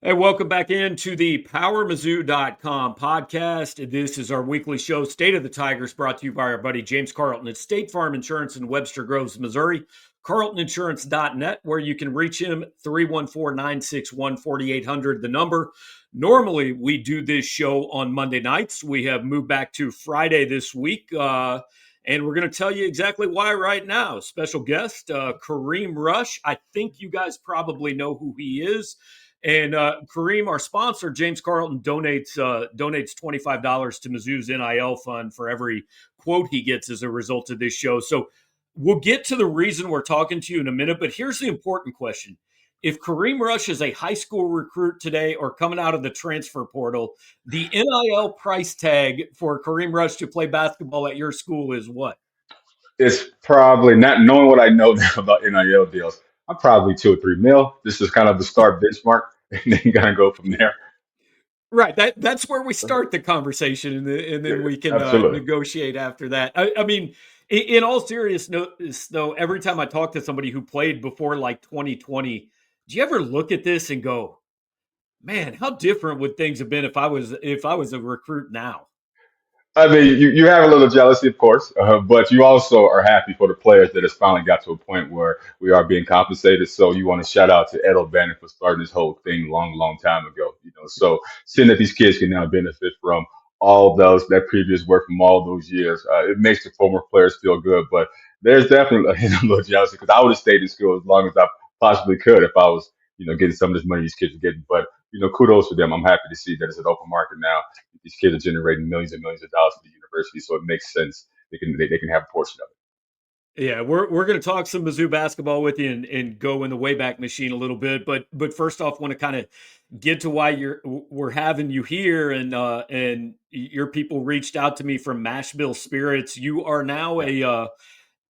Hey, welcome back into the PowerMizzou.com podcast. This is our weekly show, State of the Tigers, brought to you by our buddy James Carlton at State Farm Insurance in Webster Groves, Missouri. CarltonInsurance.net, where you can reach him, 314-961-4800, the number. Normally, we do this show on Monday nights. We have moved back to Friday this week, and we're going to tell you exactly why right now. Special guest, Kareem Rush. I think you guys probably know who he is. And Kareem, our sponsor, James Carlton, donates $25 to Mizzou's NIL fund for every quote he gets as a result of this show. So we'll get to the reason we're talking to you in a minute, but here's the important question. If Kareem Rush is a high school recruit today or coming out of the transfer portal, the NIL price tag for Kareem Rush to play basketball at your school is what? It's probably not knowing what I know now about NIL deals. I'm probably 2 or 3 mil. This is kind of the start benchmark, and then kind of go from there. Right. That's where we start the conversation, and then Yeah, we can absolutely. negotiate after that. I mean, in all seriousness, though, every time I talk to somebody who played before like 2020, do you ever look at this and go, "Man, how different would things have been if I was a recruit now?" I mean, you have a little jealousy, of course, but you also are happy for the players that has finally got to a point where we are being compensated. So you want to shout out to Ed O'Bannon for starting this whole thing long time ago. So seeing that these kids can now benefit from all those that previous work from all those years, it makes the former players feel good. But there's definitely a little jealousy because I would have stayed in school as long as I possibly could if I was, getting some of this money these kids are getting. But kudos to them. I'm happy to see that it's an open market now. These kids are generating millions and millions of dollars for the university, so it makes sense. They can have a portion of it. Yeah, we're going to talk some Mizzou basketball with you and go in the Wayback Machine a little bit, but first off, want to kind of get to why we're having you here, and your people reached out to me from Mashville Spirits. You are now Yeah.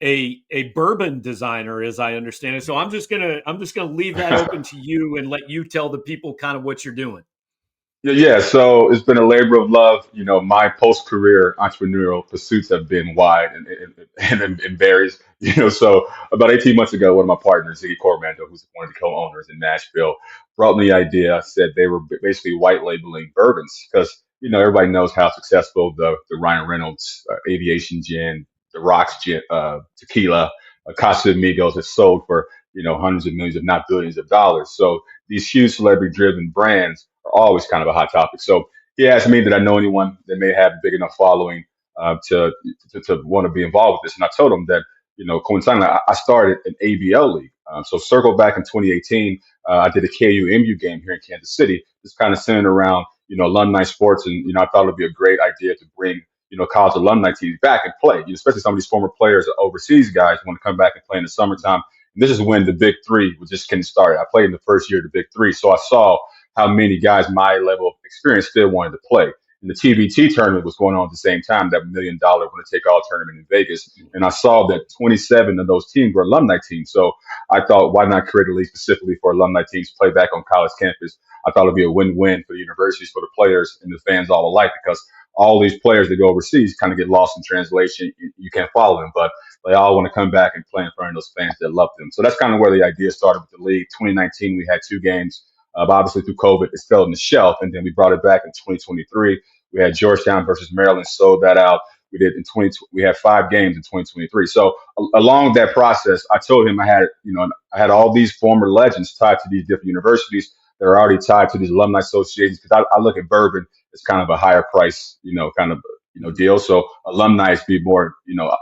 a bourbon designer, as I understand it. So I'm just gonna leave that open to you and let you tell the people kind of what you're doing. Yeah. So it's been a labor of love. My post-career entrepreneurial pursuits have been wide and varies. So about 18 months ago, one of my partners, Ziggy Cormando, who's one of the co-owners in Nashville, brought me the idea. Said they were basically white labeling bourbons because everybody knows how successful the Ryan Reynolds Aviation Gin, the Rocks Gin, tequila, Casamigos has sold for hundreds of millions, if not billions of dollars. So these huge celebrity-driven brands are always kind of a hot topic. So he asked me, did I know anyone that may have a big enough following to want to be involved with this? And I told him that, coincidentally, I started an ABL league. So circle back in 2018, I did a KU-MU game here in Kansas City, just kind of centered around, alumni sports. And, I thought it'd be a great idea to bring, college alumni teams back and play, especially some of these former players, overseas guys want to come back and play in the summertime. And this is when the Big Three was just getting started. I played in the first year of the Big Three. So I saw how many guys my level of experience still wanted to play. And the TBT tournament was going on at the same time, that $1 million winner take all tournament in Vegas. And I saw that 27 of those teams were alumni teams. So I thought, why not create a league specifically for alumni teams to play back on college campus? I thought it'd be a win-win for the universities, for the players, and the fans all alike because all these players that go overseas kind of get lost in translation. You can't follow them, but they all want to come back and play in front of those fans that love them. So that's kind of where the idea started with the league. 2019, we had 2 games. But obviously, through COVID, it fell on the shelf, and then we brought it back in 2023. We had Georgetown versus Maryland, sold that out. We did in 20. We had 5 games in 2023. So along that process, I told him I had all these former legends tied to these different universities that are already tied to these alumni associations because I look at bourbon as kind of a higher price, kind of deal. So alumni be more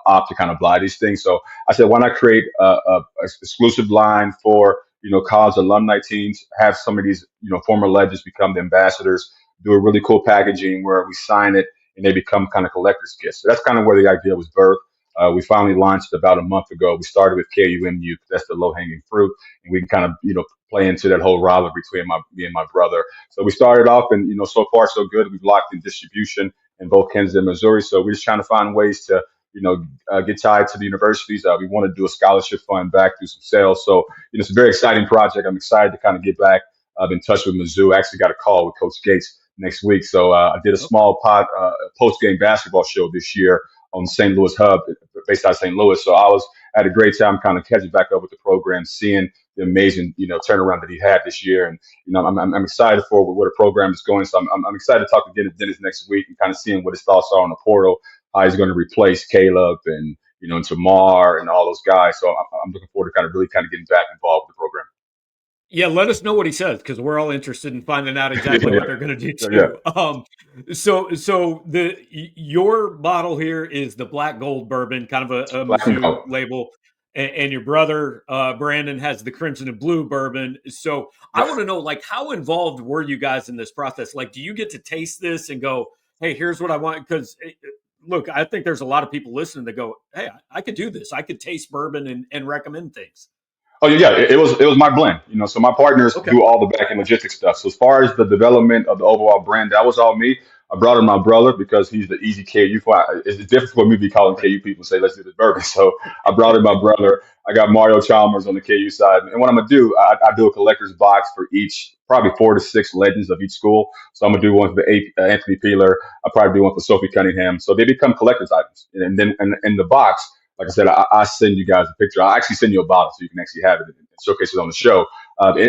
opt to kind of buy these things. So I said, why not create a exclusive line for college alumni teams, have some of these, former legends become the ambassadors, do a really cool packaging where we sign it and they become kind of collector's gifts. So that's kind of where the idea was birthed. We finally launched about a month ago. We started with KUMU, that's the low hanging fruit, and we can kind of, play into that whole rivalry between me and my brother. So we started off, and so far so good. We've locked in distribution in both Kansas and Missouri. So we're just trying to find ways to, get tied to the universities. We want to do a scholarship fund back through some sales. So it's a very exciting project. I'm excited to kind of get back in touch with Mizzou. I actually got a call with Coach Gates next week. So I did a small post game basketball show this year on St. Louis Hub, based out of St. Louis. So I was I had a great time kind of catching back up with the program, seeing the amazing, turnaround that he had this year. And, I'm excited for where the program is going. So I'm excited to talk to Dennis next week and kind of seeing what his thoughts are on the portal, how he's going to replace Caleb and, and Tamar and all those guys. So I'm looking forward to kind of really kind of getting back involved with the program. Yeah, let us know what he says because we're all interested in finding out exactly Yeah, what they're going to do yeah, yeah. too. So your bottle here is the black gold bourbon, kind of a Black and Mizzou gold. label, and your brother Brandon has the crimson and blue bourbon. So I Yep. want to know, like, how involved were you guys in this process? Like, do you get to taste this and go, "Hey, here's what I want"? Because look, I think there's a lot of people listening that go, "Hey, I could do this. I could taste bourbon and recommend things." Oh yeah, it was my blend. So my partners Okay, do all the back end logistics stuff. So as far as the development of the overall brand, that was all me. I brought in my brother because he's the easy KU. It's difficult for me to be calling right. KU people and say let's do this bourbon. So I brought in my brother. I got Mario Chalmers on the KU side, and what I'm gonna do, I do a collector's box for each, probably 4 to 6 legends of each school. So I'm gonna do one for Anthony Peeler. I probably do one for Sophie Cunningham. So they become collector's items, and then in the box, like I said, I send you guys a picture. I'll actually send you a bottle so you can actually have it and showcase it on the show.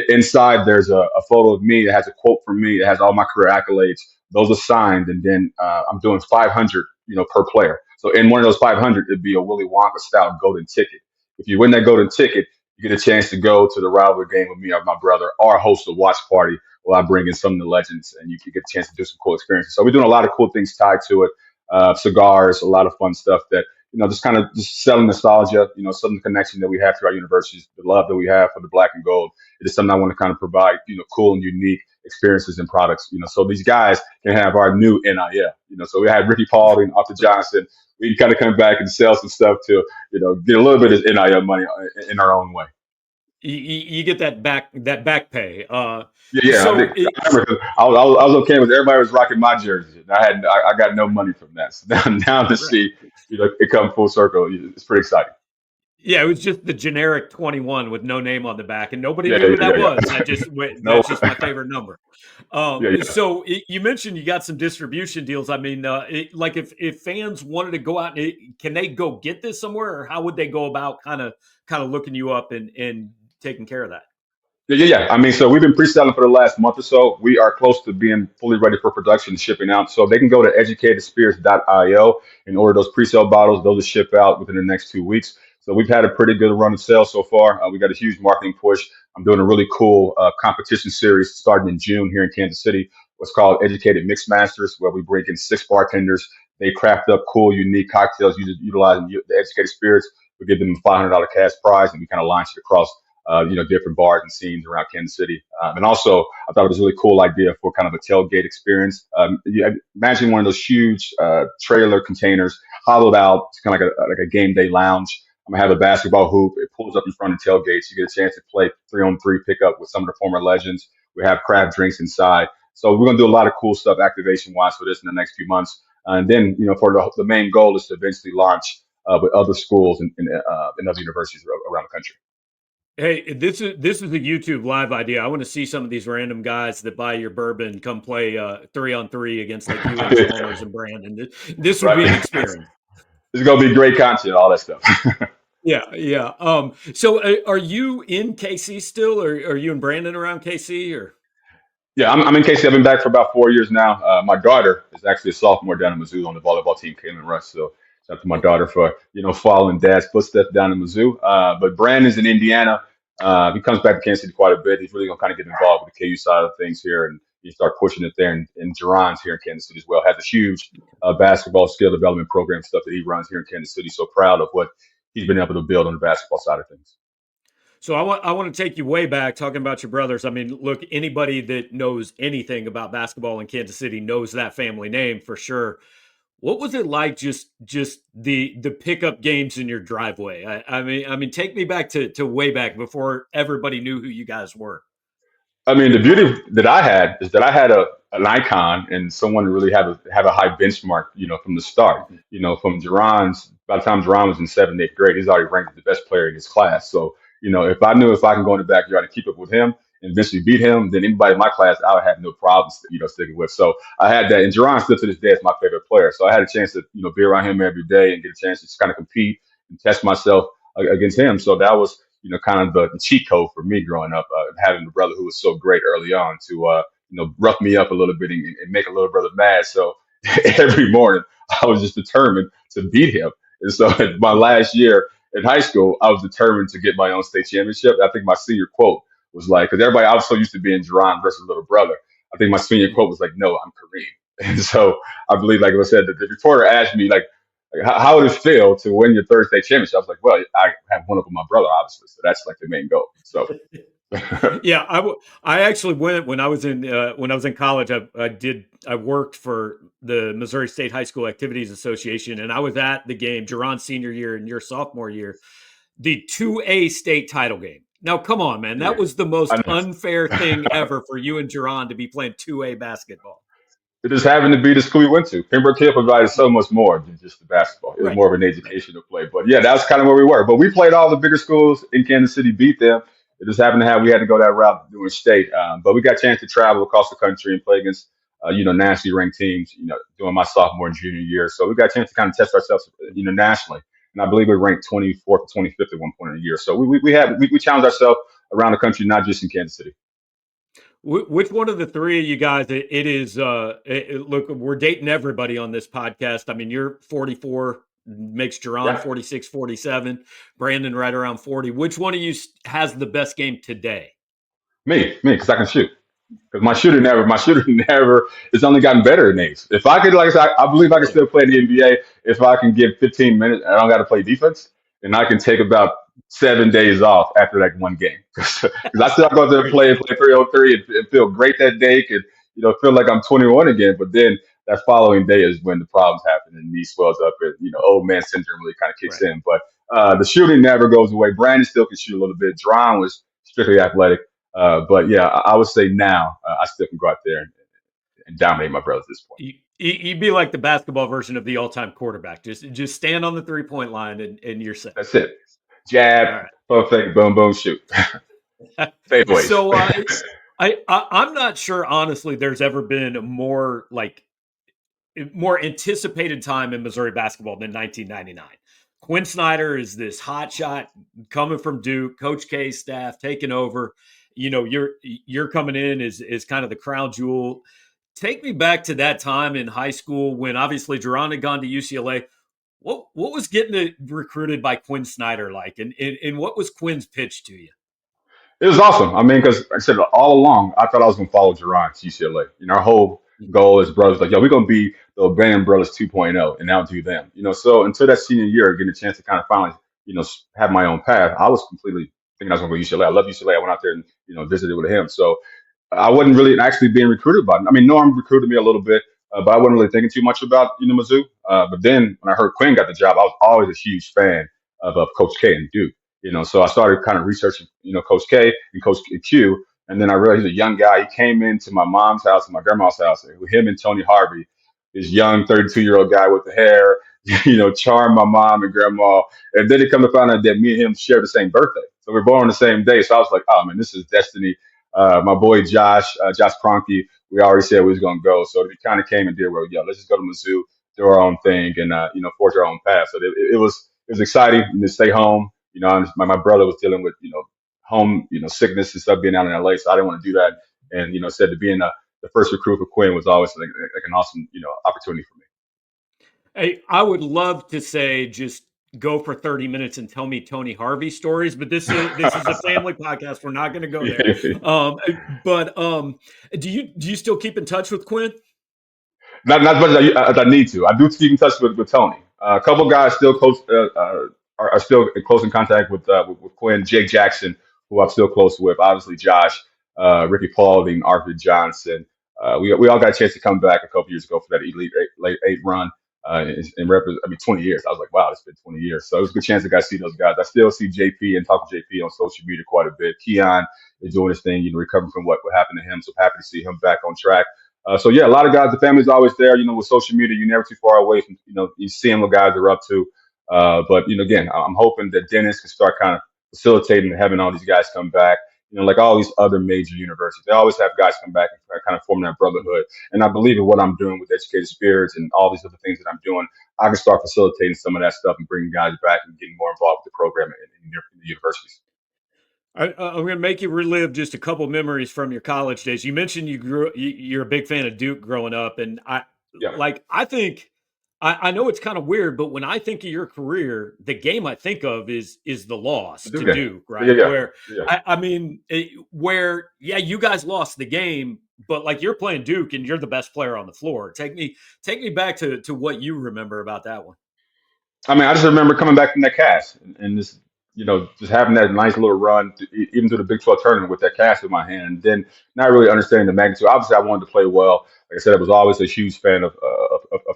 Inside, there's a photo of me that has a quote from me. It has all my career accolades. Those are signed, and then I'm doing 500, per player. So in one of those 500, it'd be a Willy Wonka style golden ticket. If you win that golden ticket, you get a chance to go to the rivalry game with me or my brother, or host a watch party while I bring in some of the legends, and you can get a chance to do some cool experiences. So we're doing a lot of cool things tied to it. Cigars, a lot of fun stuff that just kind of just selling nostalgia, some connection that we have to our universities, the love that we have for the black and gold. It is something I want to kind of provide, cool and unique experiences and products, so these guys can have our new NIL, so we had Ricky Paulding, Arthur Johnson. We can kind of come back and sell some stuff to, get a little bit of NIL money in our own way. You get that back pay. Yeah, yeah. So it, I remember 'cause I was okay with everybody was rocking my jersey. I got no money from that. So now to right. see, it come full circle, it's pretty exciting. Yeah, it was just the generic 21 with no name on the back, and nobody Yeah, knew yeah, who that yeah, was. yeah. No, That's just my favorite number. yeah, yeah. You mentioned you got some distribution deals. I mean, like if fans wanted to go out, can they go get this somewhere, or how would they go about kind of looking you up and taking care of that? Yeah, yeah, yeah. I mean, so we've been pre-selling for the last month or so. We are close to being fully ready for production and shipping out. So they can go to educatedspirits.io and order those pre-sale bottles. Those will ship out within the next 2 weeks. So we've had a pretty good run of sales so far. We got a huge marketing push. I'm doing a really cool competition series starting in June here in Kansas City. What's called Educated Mix Masters, where we bring in 6 bartenders. They craft up cool, unique cocktails utilizing the educated spirits. We give them a $500 cash prize, and we kind of launch it across different bars and scenes around Kansas City. And also, I thought it was a really cool idea for kind of a tailgate experience. Imagine one of those huge trailer containers, hollowed out, it's kind of like a game day lounge. I'm gonna have a basketball hoop. It pulls up in front of tailgates. You get a chance to play 3-on-3 pickup with some of the former legends. We have craft drinks inside. So we're gonna do a lot of cool stuff activation wise for this in the next few months. And then, for the main goal is to eventually launch with other schools and other universities around the country. Hey, this is a YouTube live idea. I want to see some of these random guys that buy your bourbon come play 3-on-3 against like you and Chalmers and Brandon. This would be an Right. experience. It's gonna be great content, all that stuff. Yeah, yeah. So are you in KC still, or are you and Brandon around KC, or Yeah, I'm in KC. I've been back for about 4 years now. My daughter is actually a sophomore down in Mizzou on the volleyball team, Kareem Rush. So shout out to my okay? daughter for following dad's footsteps down in Mizzou. But Brandon's in Indiana. He comes back to Kansas City quite a bit. He's really gonna kind of get involved with the KU side of things here, and he start pushing it there. And Jerron's here in Kansas City as well. Has a huge basketball skill development program stuff that he runs here in Kansas City. So proud of what he's been able to build on the basketball side of things. So I want to take you way back talking about your brothers. I mean, look, anybody that knows anything about basketball in Kansas City knows that family name for sure. What was it like just the pickup games in your driveway? I mean, take me back to way back before everybody knew who you guys were. I mean, the beauty that I had is that I had an icon and someone to really have a high benchmark, from the start. Mhm. From Jerron's, by the time Jerron was in seventh, eighth grade, he's already ranked the best player in his class. So, if I knew if I can go in the backyard and keep up with him and eventually beat him, then anybody in my class, I would have no problems, sticking with. So I had that. And Jerron still to this day is my favorite player. So I had a chance to, be around him every day and get a chance to just kind of compete and test myself. against him. So that was, kind of the cheat code for me growing up, having a brother who was so great early on to, rough me up a little bit and make a little brother mad. So every morning I was just determined to beat him. And so in my last year in high school, I was determined to get my own state championship. I think my senior quote was like, because everybody, I was so used to being Jerron versus little brother. I think my senior quote was like, "No, I'm Kareem." And so I believe, like I said, the reporter asked me, like, how would it feel to win your third state championship? I was like, well, I have one up with my brother, obviously. So that's like the main goal. So Yeah, I actually went when I was in college. I worked for the Missouri State High School Activities Association, and I was at the game, Jerron's senior year and your sophomore year, the 2A state title game. Now, come on, man, that yeah, was the I most unfair thing know. ever for you and Jerron to be playing 2A basketball. It just happened to be the school we went to. Pembroke Hill provided so much more than just the basketball. It was Right, more of an right. educational play. But yeah, that's kind of where we were. But we played all the bigger schools in Kansas City, beat them. It just happened to have we had to go that route doing state. But we got a chance to travel across the country and play against nationally ranked teams. During my sophomore and junior year, so we got a chance to kind of test ourselves, nationally. And I believe we ranked 24th or 25th at one point in the year. So we challenged ourselves around the country, not just in Kansas City. Which one of the three of you guys? It is. Look, we're dating everybody on this podcast. I mean, you're 44, makes Jerron Yeah, 46, 47. Brandon right around 40. Which one of you has the best game today? me, because I can shoot. Because my shooter never, it's only gotten better in age. If I could, like I said, I believe I can Really? still play in the NBA if I can give 15 minutes and I don't got to play defense, and I can take about 7 days off after like one game. Because I still go out there There and you go. play 303 and feel great that day, could, feel like I'm 21 again. But then that following day is when the problems happen and knee swells up and, old man syndrome really kind of kicks Right. in. But the shooting never goes away. Brandon still can shoot a little bit. Dron was strictly athletic. But yeah, I would say now I still can go out there and dominate my brothers at this point. You'd be like the basketball version of the all-time quarterback. Just stand on the 3-point line and you're set. That's it. Jab, All perfect, boom, boom, shoot. right. Fadeaways. So I'm not sure honestly. There's ever been a more anticipated time in Missouri basketball than 1999. Quinn Snyder is this hot shot coming from Duke, Coach K's staff taking over. You're coming in as kind of the crown jewel. Take me back to that time in high school when obviously Duran had gone to UCLA. What was getting recruited by Quinn Snyder like, and what was Quinn's pitch to you? It was awesome. I mean, because like I said, all along, I thought I was going to follow Jerron to UCLA. Our whole goal as brothers, like, yo, we're going to be the O'Brien Brothers 2.0 and outdo them. So until that senior year, getting a chance to kind of finally, have my own path, I was completely thinking I was going to go to UCLA. I love UCLA. I went out there and, visited with him. So I wasn't really actually being recruited by him. I mean, Norm recruited me a little bit, but I wasn't really thinking too much about, Mizzou. But then when I heard Quinn got the job, I was always a huge fan of Coach K and Duke. So I started kind of researching, Coach K and Coach Q. And then I realized he's a young guy. He came into my mom's house and my grandma's house with him and Tony Harvey, this young 32-year-old guy with the hair, charmed my mom and grandma. And then it come to find out that me and him share the same birthday. So we're born on the same day. So I was like, oh man, this is destiny. My boy Josh Kroenke, we already said we was gonna go. So we kind of came and did well, yeah, let's just go to Mizzou, do our own thing, and forge our own path. So it was exciting to stay home. My brother was dealing with home sickness and stuff being out in LA, so I didn't want to do that. And said to being the first recruit for Quinn was always like an awesome opportunity for me. Hey, I would love to say just go for 30 minutes and tell me Tony Harvey stories, but this is a family podcast. We're not going to go there. But do you still keep in touch with Quinn? Not as much as I need to. I do keep in touch with Tony. A couple guys still close are still in close in contact with Quinn, Jake Jackson, who I'm still close with. Obviously, Josh, Ricky Paulding, Arthur Johnson. We all got a chance to come back a couple years ago for that Elite late eight run. I mean, 20 years. I was like, wow, it's been 20 years. So it was a good chance to guys see those guys. I still see JP and talk to JP on social media quite a bit. Keon is doing his thing, recovering from what happened to him. So happy to see him back on track. So yeah, a lot of guys, the family's always there. With social media, you're never too far away from you seeing what guys are up to. But again, I'm hoping that Dennis can start kind of facilitating and having all these guys come back. like all these other major universities, they always have guys come back and kind of form that brotherhood. And I believe in what I'm doing with Educated Spirits and all these other things that I'm doing. I can start facilitating some of that stuff and bringing guys back and getting more involved with the program in the universities. I'm going to make you relive just a couple memories from your college days. You mentioned you're a big fan of Duke growing up, and Yeah, I think I know it's kind of weird, but when I think of your career, the game I think of is the the loss Duke to game. Duke, Yeah, right? yeah, Where yeah. I mean, where yeah, you guys lost the game, but like you're playing Duke and you're the best player on the floor. Take me back to what you remember about that one. I mean, I just remember coming back from that cast and just, just having that nice little run, even to the Big 12 tournament with that cast in my hand, and then not really understanding the magnitude. Obviously, I wanted to play well. Like I said, I was always a huge fan of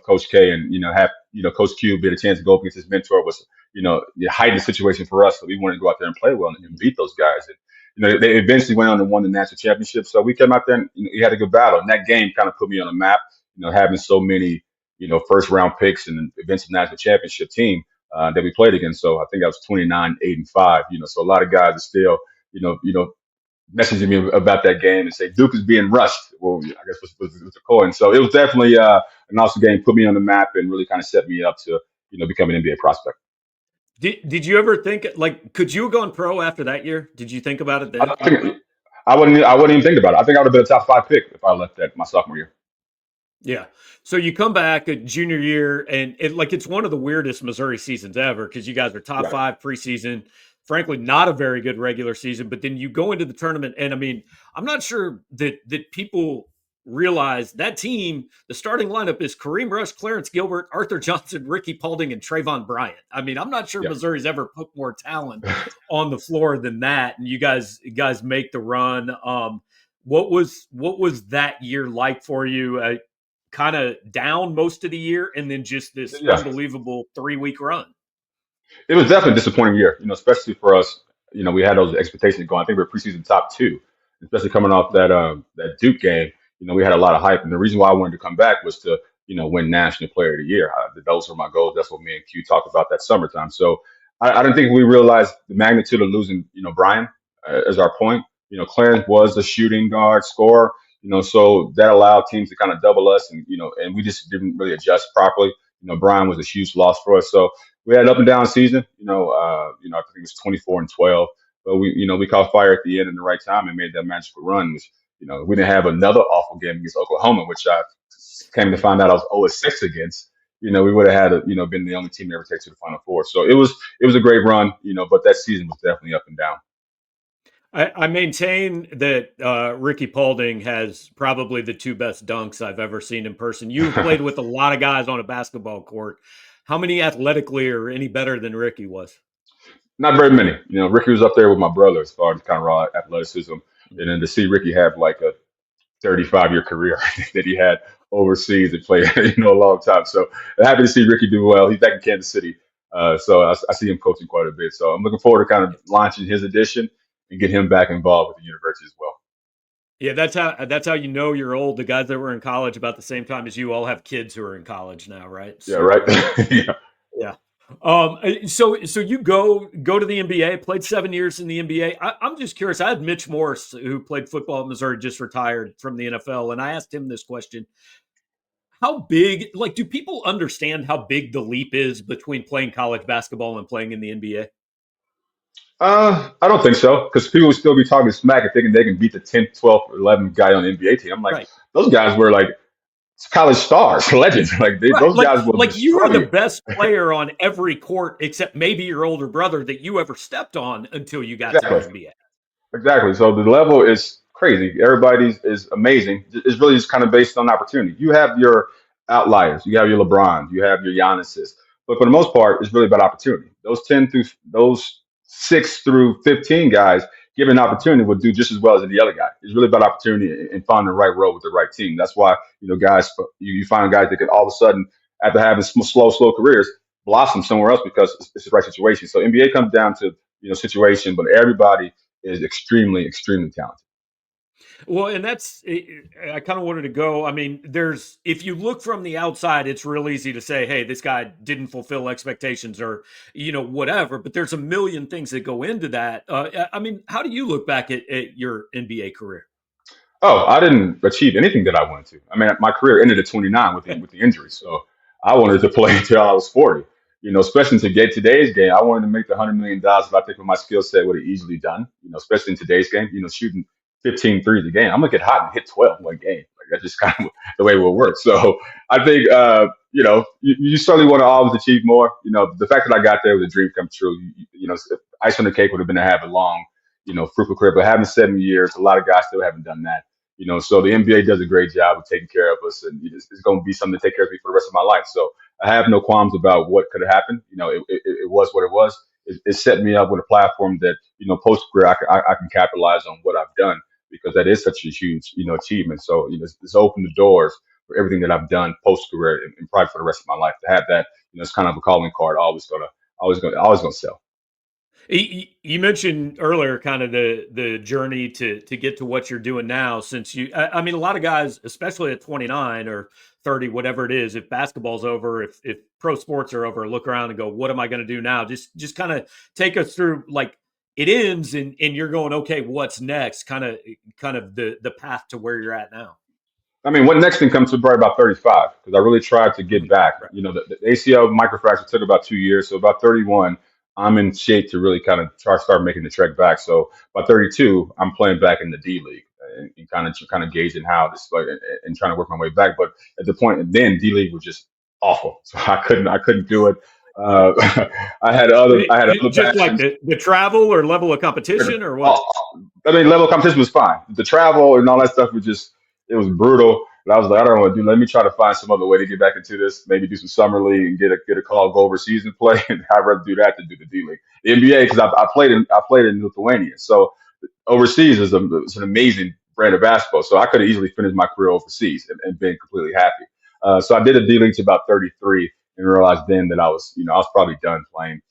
Coach K, and have Coach Q get a chance to go up against his mentor was the heightened situation for us. So we wanted to go out there and play well and beat those guys. And they eventually went on and won the national championship. So we came out there and we had a good battle, and that game kind of put me on the map. Having so many first round picks and eventual national championship team that we played against. So I think I was 29, 8-5. So a lot of guys are still, messaging me about that game and say Duke is being rushed. Well, I guess was the coin. So it was definitely an awesome game, put me on the map and really kind of set me up to, become an NBA prospect. Did you ever think like could you have gone pro after that year? Did you think about it I then? don't think I wouldn't even think about it. I think I would have been a top 5 pick if I left that my sophomore year. Yeah. So you come back a junior year, and it's one of the weirdest Missouri seasons ever because you guys are top Right. five preseason. Frankly, not a very good regular season. But then you go into the tournament, and I mean, I'm not sure that people realize that team. The starting lineup is Kareem Rush, Clarence Gilbert, Arthur Johnson, Ricky Paulding, and Trayvon Bryant. I mean, I'm not sure Yeah. Missouri's ever put more talent on the floor than that. And you guys make the run. What was that year like for you? Kind of down most of the year and then just this Yeah. unbelievable 3 week run. It was definitely a disappointing year, especially for us. We had those expectations going. I think we were preseason top 2, especially coming off that Duke game. We had a lot of hype, and the reason why I wanted to come back was to win National Player of the Year. Those were my goals. That's what me and Q talked about that summertime. So I didn't think we realized the magnitude of losing Brian as our point. Clarence was a shooting guard scorer. So that allowed teams to kind of double us, and we just didn't really adjust properly. Brian was a huge loss for us. So we had an up and down season. I think it was 24-12, but we caught fire at the end in the right time and made that magical run. Which we didn't have another awful game against Oklahoma, which I came to find out I was 0-6 against. We would have had been the only team to ever take to the Final Four. So it was a great run. But that season was definitely up and down. I maintain that Ricky Paulding has probably the two best dunks I've ever seen in person. You've played with a lot of guys on a basketball court. How many athletically are any better than Ricky was? Not very many. Ricky was up there with my brother as far as kind of raw athleticism, and then to see Ricky have like a 35-year career that he had overseas and played, a long time. So happy to see Ricky do well. He's back in Kansas City, so I see him coaching quite a bit. So I'm looking forward to kind of launching his edition and get him back involved with the university as well. Yeah, that's how you know you're old. The guys that were in college about the same time as you all have kids who are in college now, right? Yeah, right. So Yeah. yeah. So you go to the NBA, played 7 years in the NBA. I'm just curious. I had Mitch Morse, who played football at Missouri, just retired from the NFL, and I asked him this question: how big, like, do people understand how big the leap is between playing college basketball and playing in the NBA? I don't think so because people would still be talking smack and thinking they can beat the 10th, 12th, 11th guy on the NBA team. I'm like, Right. those guys were like college stars, legends. Like Right. those Like, guys will like you are destroy the you. best player on every court except maybe your older brother that you ever stepped on until you got to the Exactly. NBA. Exactly. So the level is crazy. Everybody is amazing. It's really just kind of based on opportunity. You have your outliers. You have your LeBron. You have your Giannis's. But for the most part, it's really about opportunity. Those 6 through 15 guys, given an opportunity, will do just as well as the other guy. It's really about opportunity and finding the right role with the right team. That's why guys you find guys that can all of a sudden after having slow careers blossom somewhere else because it's the right situation. So NBA comes down to situation, but everybody is extremely, extremely talented. Well, and I kind of wanted to go. I mean, if you look from the outside, it's real easy to say, hey, this guy didn't fulfill expectations or, whatever. But there's a million things that go into that. I mean, how do you look back at your NBA career? Oh, I didn't achieve anything that I wanted to. I mean, my career ended at 29 with the injury, so I wanted to play until I was 40. Especially to get today's game, I wanted to make the $100 million that I think with my skill set would have easily done. Especially in today's game, shooting 15 threes a game, I'm gonna get hot and hit 12 one game. Like that's just kind of the way it will work. So I think you certainly want to always achieve more. The fact that I got there was a dream come true. Ice on the cake would have been to have a long, fruitful career, but having 7 years, a lot of guys still haven't done that. So the NBA does a great job of taking care of us, and it's going to be something to take care of me for the rest of my life. So I have no qualms about what could have happened. It was what it was. It set me up with a platform that post career I can capitalize on what I've done because that is such a huge achievement. So it's opened the doors for everything that I've done post career and probably for the rest of my life. To have that, it's kind of a calling card. Always gonna sell. You mentioned earlier kind of the journey to get to what you're doing now. Since I mean, a lot of guys, especially at 29 or 30, whatever it is, if basketball's over, if pro sports are over, look around and go, what am I going to do now? Just kind of take us through, like, it ends and you're going, okay, what's next? Kind of the path to where you're at now. I mean, what next thing comes to probably about 35 because I really tried to get Mhm. back. Right. The ACL microfracture took about 2 years. So about 31, I'm in shape to really kind of start making the trek back. So by 32, I'm playing back in the D League and kind of gauging how this like and trying to work my way back. But at the point then, D League was just awful. So I couldn't do it. Uh, I had other Just like passions. the travel or level of competition or what? Oh, I mean, level of competition was fine. The travel and all that stuff was just, it was brutal. And I was like, I don't know what to do. Let me try to find some other way to get back into this. Maybe do some summer league and get a call, go overseas and play. And I'd rather do that than do the D League. The NBA, because I played in Lithuania. So overseas is an amazing brand of basketball. So I could have easily finished my career overseas and been completely happy. So I did a D League to about 33 and realized then that I was probably done playing,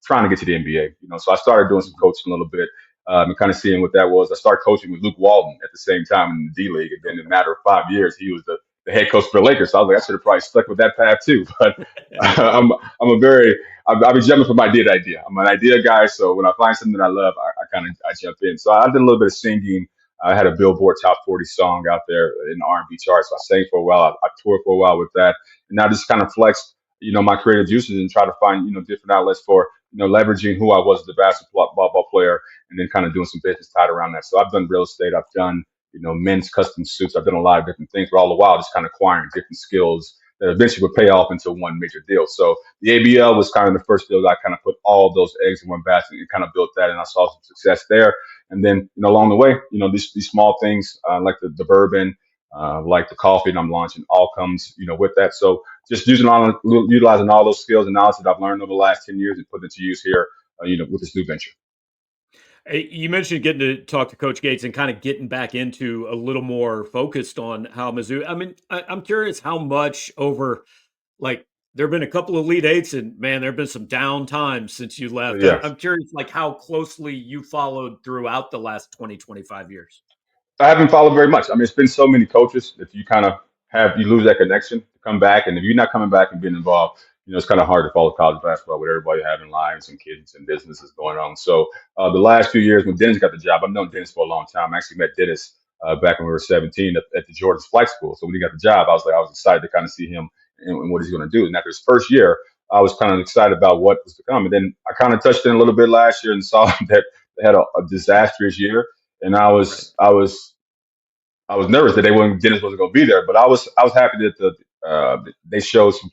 trying to get to the NBA. So I started doing some coaching a little bit and kind of seeing what that was. I started coaching with Luke Walton at the same time in the D League. And then in a matter of 5 years, he was the head coach for the Lakers. So I was like, I should have probably stuck with that path too. But I'm a very I'll be jumping from idea to idea. I'm an idea guy, so when I find something I love, I jump in. So I did a little bit of singing. I had a Billboard Top 40 song out there in the R&B charts. So I sang for a while. I toured for a while with that, and I just kind of flexed, my creative juices and try to find, different outlets for, leveraging who I was as a basketball player, and then kind of doing some business tied around that. So I've done real estate. I've done, men's custom suits. I've done a lot of different things, but all the while just kind of acquiring different skills that eventually would pay off into one major deal. So the ABL was kind of the first deal that I kind of put all those eggs in one basket and kind of built that, and I saw some success there. And then, along the way, these small things like the bourbon, like the coffee that I'm launching, all comes, with that. So just utilizing all those skills and knowledge that I've learned over the last 10 years and putting it to use here, with this new venture. Hey, you mentioned getting to talk to Coach Gates and kind of getting back into a little more focused on how Mizzou. I mean, I'm curious how much over, like, there have been a couple of Elite Eights, and man, there have been some down times since you left. Yeah. I'm curious, like, how closely you followed throughout the last 20, 25 years. I haven't followed very much. I mean, it's been so many coaches that you kind of you lose that connection to come back. And if you're not coming back and being involved, it's kind of hard to follow college basketball with everybody having lives and kids and businesses going on. So the last few years when Dennis got the job, I've known Dennis for a long time. I actually met Dennis back when we were 17 at the Jordan's flight school. So when he got the job, I was excited to kind of see him and what he's going to do. And after his first year, I was kind of excited about what was to come. And then I kind of touched in a little bit last year and saw that they had a disastrous year, and Right. I was nervous that Dennis wasn't going to be there, but I was happy that they showed some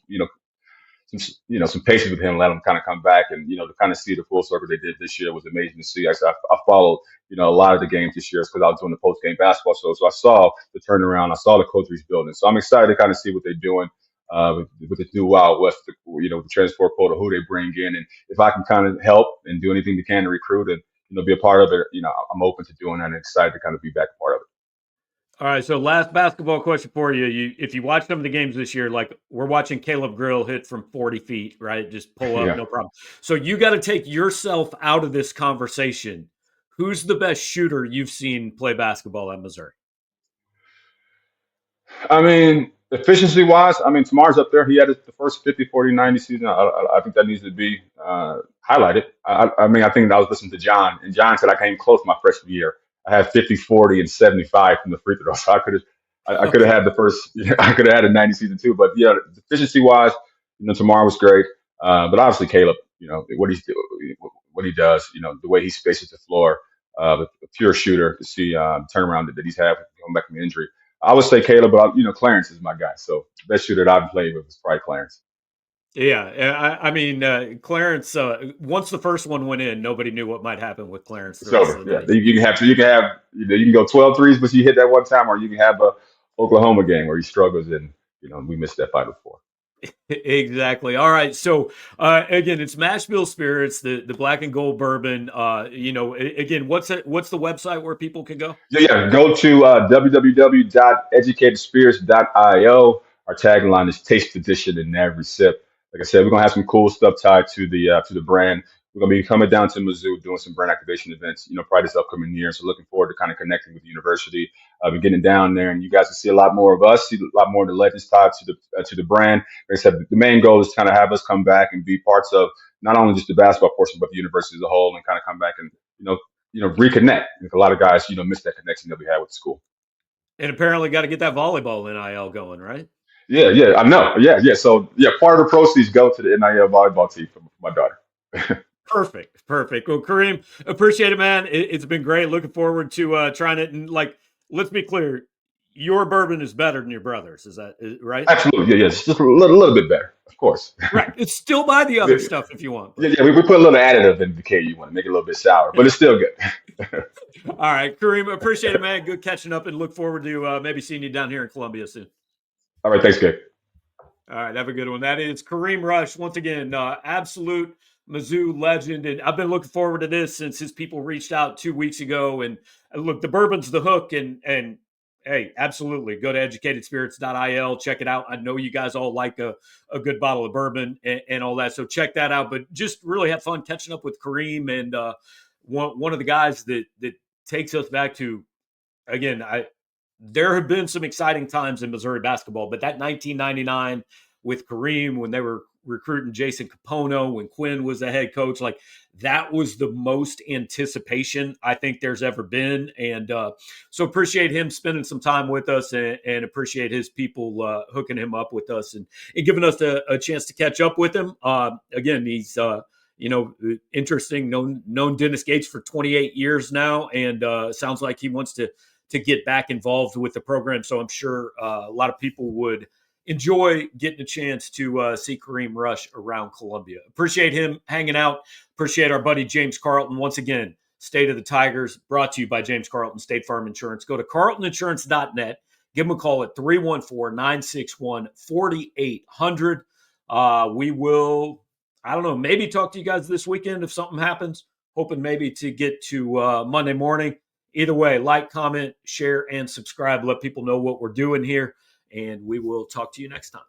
some patience with him, let him kind of come back, and to kind of see the full circle they did this year was amazing to see. I followed a lot of the games this year because I was doing the post game basketball show, so I saw the turnaround, I saw the culture he's building, so I'm excited to kind of see what they're doing. With the new Wild West, the transport portal, who they bring in, and if I can kind of help and do anything they can to recruit and be a part of it, I'm open to doing that and excited to kind of be back a part of it. All right. So, last basketball question for you. If you watch some of the games this year, like we're watching Caleb Grill hit from 40 feet, right? Just pull up, Yeah. no problem. So, you got to take yourself out of this conversation. Who's the best shooter you've seen play basketball at Missouri? I mean, efficiency wise, I mean, Tamar's up there. He had the first 50, 40, 90 season. I think that needs to be highlighted. I mean, I think I was listening to John, and John said I came close my freshman year. I had 50, 40, and 75 from the free throw. So I could have Okay. had the first, I could have had a 90 season too. But yeah, efficiency wise, Tamar was great. But obviously, Caleb, what he does, the way he spaces the floor, a pure shooter to see turnaround that he's had coming back from injury. I would say Caleb, but Clarence is my guy. So the best shooter that I've played with is probably Clarence. Yeah, I mean, Clarence. Once the first one went in, nobody knew what might happen with Clarence the It's rest over. of the Yeah, night. you can go 12 threes, but you hit that one time, or you can have a Oklahoma game where he struggles and we missed that Final Four. Exactly. All right. So again, it's Mashville Spirits, the black and gold bourbon. Again, what's the website where people can go? Yeah. Go to www.educatedspirits.io. Our tagline is "Taste Tradition in Every Sip." Like I said, we're gonna have some cool stuff tied to the brand. We're gonna be coming down to Mizzou doing some brand activation events. Probably this upcoming year. So looking forward to kind of connecting with the university. We're getting down there, and you guys will see a lot more of us. See a lot more of the legends tied to the brand. Like I said, the main goal is to kind of have us come back and be parts of not only just the basketball portion, but the university as a whole, and kind of come back and reconnect. I think a lot of guys, miss that connection that we had with the school. And apparently, got to get that volleyball NIL going, right? Yeah, yeah, I know. Yeah, yeah. So yeah, part of the proceeds go to the NIL volleyball team for my daughter. Perfect. Perfect. Well, Kareem, appreciate it, man. It's been great. Looking forward to trying it. And let's be clear, your bourbon is better than your brother's. Right? Absolutely. Yeah, yeah. It's just a little bit better, of course. Right. It's still buy the other Yeah, stuff if you want, yeah, but yeah. We put a little additive in the KU one to make it a little bit sour, but it's still good. all right, Kareem, appreciate it, man. Good catching up, and look forward to maybe seeing you down here in Columbia soon. All right, thanks, Gabe. All right, have a good one. That is Kareem Rush once again, absolute Mizzou legend, and I've been looking forward to this since his people reached out 2 weeks ago. And look, the bourbon's the hook, and hey, absolutely, go to educatedspirits.il, check it out. I know you guys all like a good bottle of bourbon and all that, so check that out. But just really have fun catching up with Kareem and one of the guys that takes us back to again. There have been some exciting times in Missouri basketball, but that 1999 with Kareem when they were recruiting Jason Capono, when Quinn was the head coach, like that was the most anticipation I think there's ever been. And so appreciate him spending some time with us and appreciate his people hooking him up with us and giving us a chance to catch up with him. Again, he's interesting. Known Dennis Gates for 28 years now, and sounds like he wants to get back involved with the program. So I'm sure a lot of people would enjoy getting a chance to see Kareem Rush around Columbia. Appreciate him hanging out. Appreciate our buddy James Carlton. Once again, State of the Tigers brought to you by James Carlton State Farm Insurance. Go to carltoninsurance.net. Give them a call at 314-961-4800. We will, I don't know, maybe talk to you guys this weekend if something happens. Hoping maybe to get to Monday morning. Either way, like, comment, share, and subscribe. Let people know what we're doing here. And we will talk to you next time.